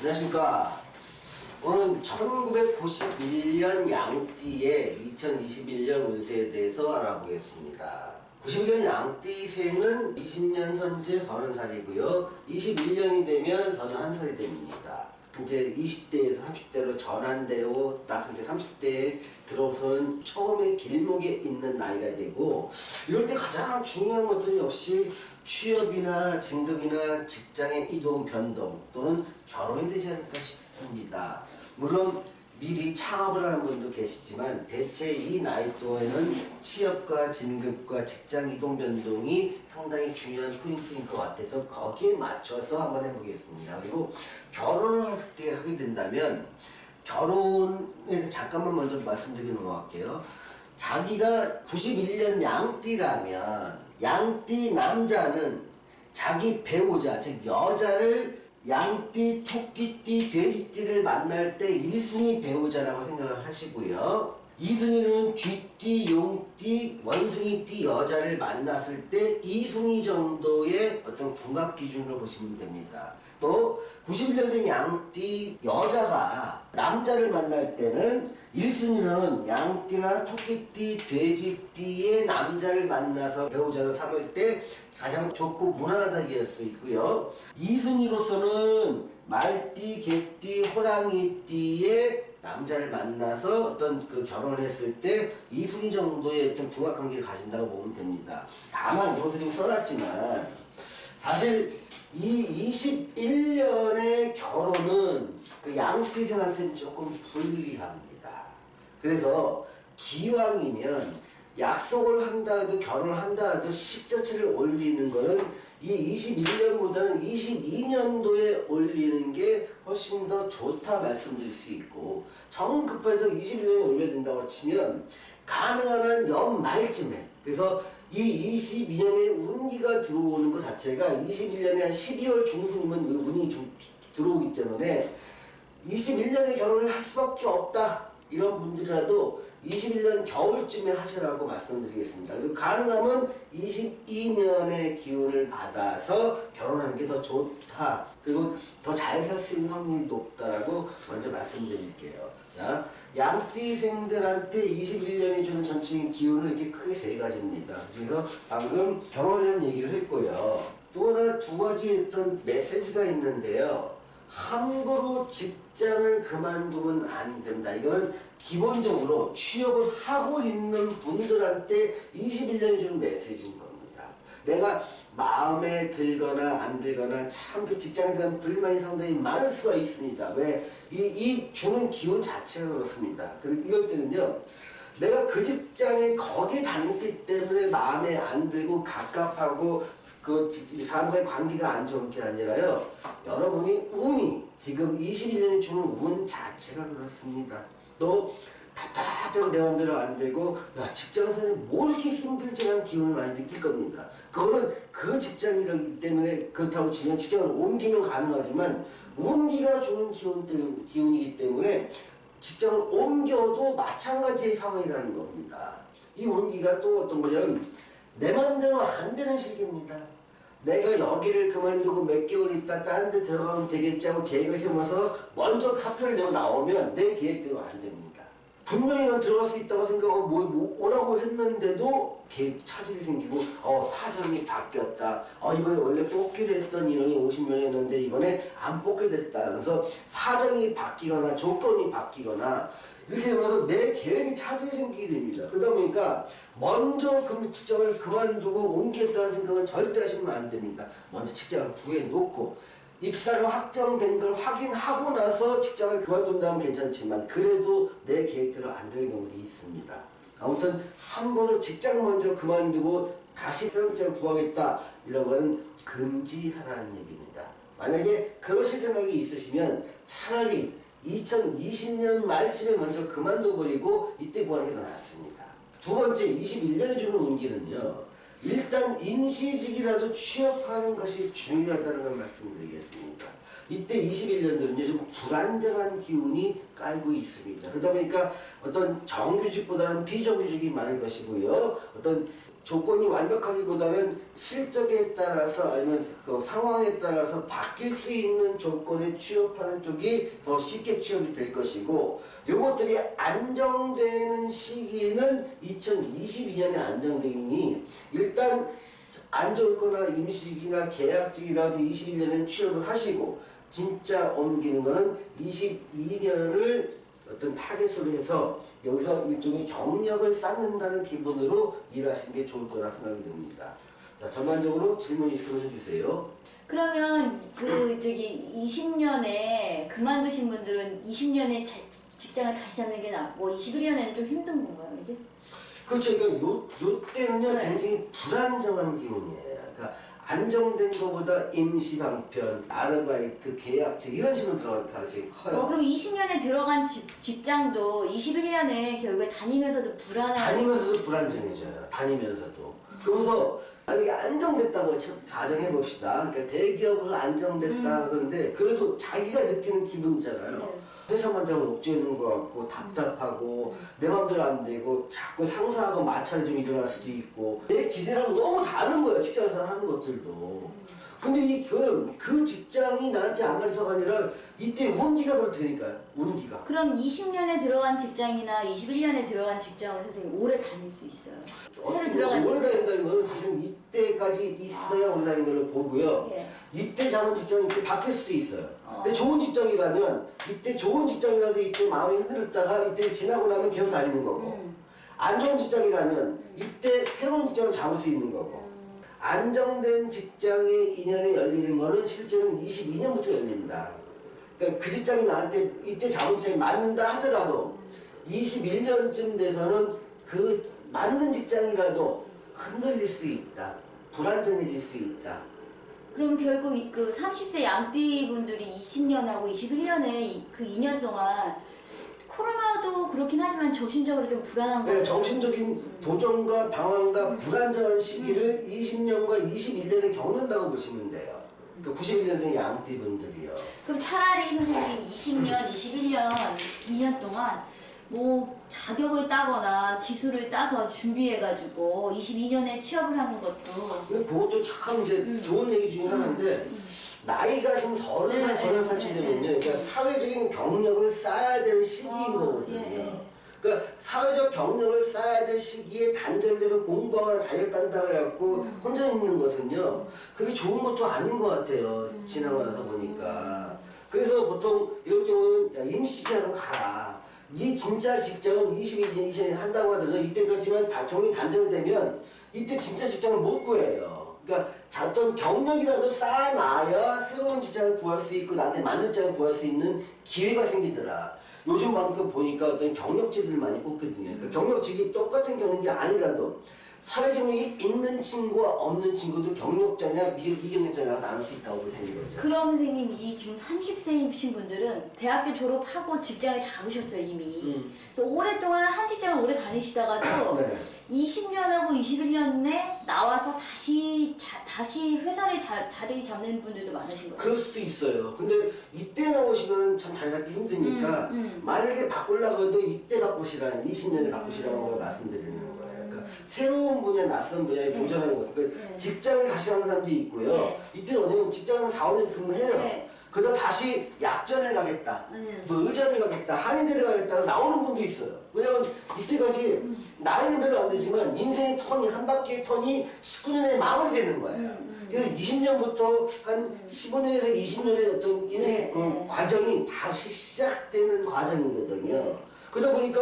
안녕하십니까. 오늘 1991년 양띠의 2021년 운세에 대해서 알아보겠습니다. 91년 양띠생은 20년 현재 30살이고요. 21년이 되면 31살이 됩니다. 이제 20대에서 30대로 전환되고 딱 이제 30대에 들어서는 처음에 길목에 있는 나이가 되고, 이럴 때 가장 중요한 것들은 역시 취업이나 진급이나 직장의 이동 변동 또는 결혼이 되지 않을까 싶습니다. 물론 미리 창업을 하는 분도 계시지만 대체 이 나이 또에는 취업과 진급과 직장 이동 변동이 상당히 중요한 포인트인 것 같아서 거기에 맞춰서 한번 해보겠습니다. 그리고 결혼을 할 때 하게 된다면 결혼에 대해서 잠깐만 먼저 말씀드리고 넘어갈게요. 자기가 91년 양띠라면 양띠 남자는 자기 배우자, 즉 여자를 양띠, 토끼띠, 돼지띠를 만날 때 1순위 배우자라고 생각을 하시고요. 2순위는 쥐띠, 용띠, 원숭이띠 여자를 만났을 때 2순위 정도의 어떤 궁합 기준으로 보시면 됩니다. 또 91년생 양띠 여자가 남자를 만날 때는 1순위는 양띠나 토끼띠, 돼지띠의 남자를 만나서 배우자로 삼을 때 가장 좋고 무난하다고 할 수 있고요. 2순위로서는 말띠, 개띠, 호랑이띠의 남자를 만나서 어떤 그 결혼을 했을 때 2순위 정도의 어떤 궁합관계를 가진다고 보면 됩니다. 다만 이것을 좀 써놨지만 사실 이 21년의 결혼은 그 양띠생한테는 조금 불리합니다. 그래서 기왕이면 약속을 한다 해도 결혼을 한다 해도 식 자체를 올리는 거는 이 21년보다는 22년도에 올리는 게 훨씬 더 좋다 말씀드릴 수 있고, 정 급해서 21년에 올려야 된다고 치면 가능한 한 연말쯤에, 그래서 이 22년에 운기가 들어오는 것 자체가 21년에 한 12월 중순이면 운이 들어오기 때문에 21년에 결혼을 할 수밖에 없다 이런 분들이라도 21년 겨울쯤에 하시라고 말씀드리겠습니다. 그리고 가능하면 22년의 기운을 받아서 결혼하는 게 더 좋다. 그리고 더 잘 살 수 있는 확률이 높다라고 먼저 말씀드릴게요. 자, 양띠생들한테 21년이 주는 전체적인 기운은 이렇게 크게 세 가지입니다. 그래서 방금 결혼에 대한 얘기를 했고요. 또 하나 두 가지 어떤 메시지가 있는데요. 함부로 직장을 그만두면 안 된다. 이거는 기본적으로 취업을 하고 있는 분들한테 21년이 주는 메시지인 겁니다. 내가 마음에 들거나 안 들거나 참 그 직장에 대한 불만이 상당히 많을 수가 있습니다. 왜? 이 주는 기운 자체가 그렇습니다. 그리고 이럴 때는요, 내가 그 직장에 거기 다녔기 때문에 마음에 안 들고 갑갑하고 그 사람과의 관계가 안 좋은 게 아니라요, 여러분이 운이 지금 21년이 주는 운 자체가 그렇습니다. 또 답답해서 내 맘대로 안 되고, 야, 직장에서는 뭐 이렇게 힘들지라는 기운을 많이 느낄 겁니다. 그거는 그 직장이기 때문에 그렇다고 치면 직장을 옮기면 가능하지만 운기가 주는 기운이기 때문에 직장을 옮겨도 마찬가지의 상황이라는 겁니다. 이 운기가 또 어떤 거냐면 내 마음대로 안 되는 시기입니다. 내가 여기를 그만두고 몇 개월 있다 다른 데 들어가면 되겠지 하고 계획을 세워서 먼저 사표를 내고 나오면 내 계획대로 안 됩니다. 분명히 난 들어갈 수 있다고 생각하고 뭐 오라고 했는데도 계획 차질이 생기고, 사정이 바뀌었다. 이번에 원래 뽑기로 했던 인원이 50명이었는데 이번에 안 뽑게 됐다. 그래서 사정이 바뀌거나 조건이 바뀌거나 이렇게 되면서 내 계획에 차질이 생기게 됩니다. 그러다 보니까 먼저 그 직장을 그만두고 옮기겠다는 생각은 절대 하시면 안 됩니다. 먼저 직장을 구해놓고 입사가 확정된 걸 확인하고 나서 직장을 그만둔다면 괜찮지만 그래도 내 계획대로 안 되는 경우도 있습니다. 아무튼 함부로 직장 먼저 그만두고 다시 새로운 직장을 구하겠다 이런 거는 금지하라는 얘기입니다. 만약에 그러실 생각이 있으시면 차라리 2020년 말쯤에 먼저 그만둬버리고 이때 구하는 게 더 낫습니다. 두 번째, 21년이 주는 운기는요, 일단 임시직이라도 취업하는 것이 중요하다는 걸 말씀드리겠습니다. 이때 21년도는요, 좀 불안정한 기운이 깔고 있습니다. 그러다 보니까 어떤 정규직보다는 비정규직이 많을 것이고요, 어떤 조건이 완벽하기보다는 실적에 따라서 아니면 그 상황에 따라서 바뀔 수 있는 조건에 취업하는 쪽이 더 쉽게 취업이 될 것이고, 요것들이 안정되는 시기는 2022년에 안정되니 일단 안 좋거나 임시기나 계약직이라도 21년에 취업을 하시고, 진짜 옮기는 거는 22년을 어떤 타겟으로 해서 여기서 일종의 경력을 쌓는다는 기분으로 일하시는 게 좋을 거라 생각이 듭니다. 자, 전반적으로 질문 있으면 해주세요. 그러면 그 저기 20년에 그만두신 분들은 20년에 직장을 다시 잡는 게 낫고 21년에는 좀 힘든 건가요, 이제? 그렇죠. 그러니까 요 때는요, 네. 굉장히 불안정한 기운이에요. 그러니까 안정된 것보다 임시 방편, 아르바이트, 계약직 이런 식으로 들어갈 가능성이 커요. 그럼 20년에 들어간 직장도 21년에 결국에 다니면서도 다니면서도 불안정해져요. 다니면서도. 그래서 만약에 안정됐다고 가정해 봅시다. 그러니까 대기업으로 안정됐다 그러는데 그래도 자기가 느끼는 기분이잖아요. 네. 회사만 들어가면 옥죄는 것 같고 답답하고 내 맘대로 안 되고 자꾸 상사하고 마찰이 좀 일어날 수도 있고 내 기대랑 너무 다른 거예요. 직장에서 하는 것들도. 근데 이거는 그 직장이 나한테 안 맞아서가 아니라 이때 운기가 그렇다니까요. 운기가. 그럼 20년에 들어간 직장이나 21년에 들어간 직장은 선생님 오래 다닐 수 있어요? 새로 들어간 오래 다닌다는 거는 사실 이때까지 있어야 오래 다니는 걸로 보고요. 예. 이때 잡은 직장이 이때 바뀔 수도 있어요. 근데 좋은 직장이라면 이때 좋은 직장이라도 이때 마음이 흔들렸다가 이때 지나고 나면 계속 다니는 거고, 안 좋은 직장이라면 이때 새로운 직장을 잡을 수 있는 거고, 안정된 직장의 인연이 열리는 거는 실제로는 22년부터 열린다. 그러니까 그 직장이 나한테 이때 잡은 직장이 맞는다 하더라도 21년쯤 돼서는 그 맞는 직장이라도 흔들릴 수 있다. 불안정해질 수 있다. 그럼 결국 그 30세 양띠 분들이 20년하고 21년에 그 2년 동안 코로나도 그렇긴 하지만 정신적으로 좀 불안한 거예요. 네, 정신적인 도전과 방황과 불안정한 시기를 20년과 21년에 겪는다고 보시면 돼요. 그러니까 91년생 양띠 분들이요. 그럼 차라리 선생님 20년, 21년, 2년 동안 뭐 자격을 따거나 기술을 따서 준비해가지고 22년에 취업을 하는 것도. 근데 그것도 참 이제 좋은 얘기 중에 하나인데, 나이가 지금 30살, 네, 30살쯤 되면요. 그러니까 사회적인 경력을 쌓아야 되는 시기인 거거든요. 예. 그러니까 사회적 경력을 쌓아야 될 시기에 단절돼서 공부하거나 자격 딴다고 해갖고 혼자 있는 것은요, 그게 좋은 것도 아닌 것 같아요. 지나고 나서 보니까. 그래서 보통 이런 경우는 야, 임시기한으로 가라. 네 진짜 직장은 22년 이전에 한다고 하더라도 이때까지만 경력이 단절되면 이때 진짜 직장을 못 구해요. 그러니까 어떤 경력이라도 쌓아놔야 새로운 직장을 구할 수 있고 나한테 맞는 직장을 구할 수 있는 기회가 생기더라. 요즘만큼 보니까 어떤 경력직을 많이 뽑거든요. 그러니까 경력직이 똑같은 경력이 아니라도 사회 경력이 있는 친구와 없는 친구도 경력자냐 미경력자냐가 나눌 수 있다고 보시는 거죠. 그럼 선생님 이 지금 30세이신 분들은 대학교 졸업하고 직장을 잡으셨어요 이미. 그래서 오랫동안 한 직장을 오래 다니시다가도 네. 20년하고 21년에 나와서 다시 회사를 자리 잡는 분들도 많으신 거예요. 그럴 수도 있어요. 근데 이때 나오시면 참 자리 잡기 힘드니까 만약에 바꾸려고 해도 이때 바꾸시라는 20년에 바꾸시라는 걸 말씀드리는 거예요. 그러니까 새로운 분야, 낯선 분야에 도전하는 것. 그러니까 직장을 다시 가는 사람도 있고요. 네. 이때는 뭐냐면 직장을 한 4, 5년 근무해요. 네. 그러다 다시 약전을 가겠다, 뭐 의전을 가겠다, 한의대를 가겠다 나오는 분도 있어요. 왜냐면 이때까지 나이는 별로 안 되지만 인생의 턴이 한 바퀴의 턴이 19년에 마무리되는 거예요. 그래서 20년부터 한 15년에서 20년의 어떤 인생의 그 과정이 다시 시작되는 과정이거든요. 그러다 보니까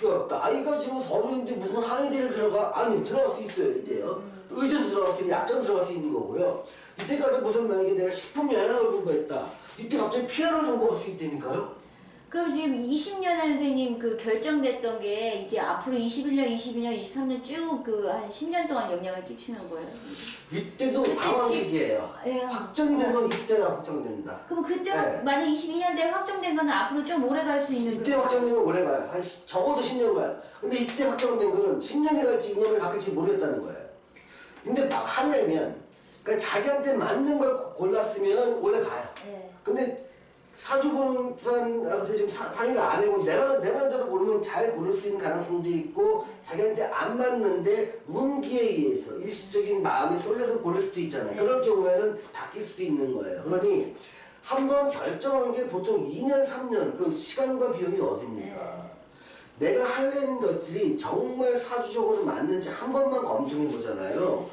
야, 나이가 지금 30인데 무슨 한의대를 들어가? 아니, 들어갈 수 있어요, 이때요. 의전도 들어갈 수 있고, 약전도 들어갈 수 있는 거고요. 이때까지 무슨 만약에 내가 식품 영양을 공부했다. 이때 갑자기 피아노를 전공할 수 있다니까요? 그럼 지금 20년에 선생님 그 결정됐던 게 이제 앞으로 21년, 22년, 23년 쭉 그 한 10년 동안 영향을 끼치는 거예요? 이때도 방황 시기예요. 예. 확정이 된 건 이때나 확정된다. 그럼 그때 네. 만약 22년 때 확정된 거는 앞으로 좀 오래 갈 수 있는 이때 그런 확정된 건 오래 가요. 적어도 10년 가요. 근데 이때 확정된 거는 10년이 갈지 2년을 갈지 모르겠다는 거예요. 근데 막 하려면, 그러니까 자기한테 맞는 걸 골랐으면 오래 가요. 예. 근데 사주보는 사람한테 좀 상의를 안 하고 내 맘대로 고르면 잘 고를 수 있는 가능성도 있고 자기한테 안 맞는데 운기에 의해서 일시적인 마음이 쏠려서 고를 수도 있잖아요. 그럴 경우에는 바뀔 수도 있는 거예요. 그러니 한번 결정한 게 보통 2년, 3년 그 시간과 비용이 어딥니까? 내가 하려는 것들이 정말 사주적으로 맞는지 한 번만 검증해 보잖아요.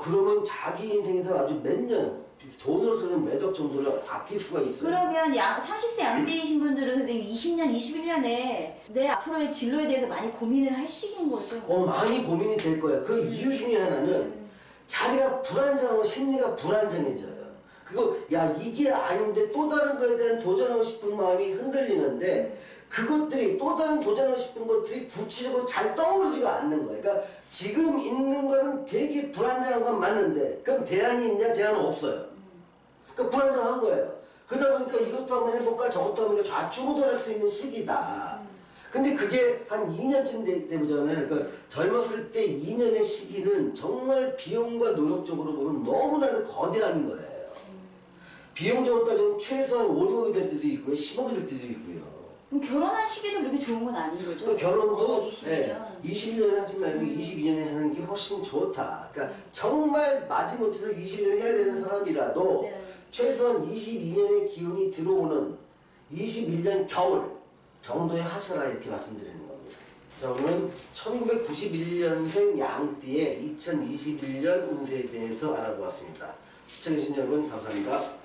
그러면 자기 인생에서 아주 몇 년, 돈으로서는 몇 억 정도를 아낄 수가 있어요. 그러면 30세 양띠이신 분들은 선생님 20년, 21년에 내 앞으로의 진로에 대해서 많이 고민을 할 시기인 거죠? 많이 고민이 될 거야. 그 이유 중에 하나는 자리가 불안정하고 심리가 불안정해져요. 그거 이게 아닌데 또 다른 거에 대한 도전하고 싶은 마음이 흔들리는데 그것들이 또 다른 도전하고 싶은 것들이 구체적으로 잘 떠오르지가 않는 거예요. 그러니까 지금 있는 거는 되게 불안정한 건 맞는데 그럼 대안이 있냐? 대안은 없어요. 그러니까 불안정한 거예요. 그러다 보니까 이것도 한번 해볼까 저것도 한번 좌충우돌할 수 있는 시기다. 근데 그게 한 2년쯤 되잖아요. 그러니까 젊었을 때 2년의 시기는 정말 비용과 노력적으로 보면 너무나도 거대한 거예요. 비용적으로 따지면 최소한 5, 6억이 될 때도 있고요. 10억이 될 때도 있고요. 그럼 결혼할 시기도 그렇게 좋은 건 아닌 거죠? 그 결혼도 20년. 21년에 하지 말고 22년에 하는 게 훨씬 좋다. 그러니까 정말 마지못해서 21년에 해야 되는 사람이라도 네. 최소한 22년의 기운이 들어오는 21년 겨울 정도에 하셔라 이렇게 말씀드리는 겁니다. 자, 오늘은 1991년생 양띠의 2021년 운세에 대해서 알아보았습니다. 시청해주신 여러분 감사합니다.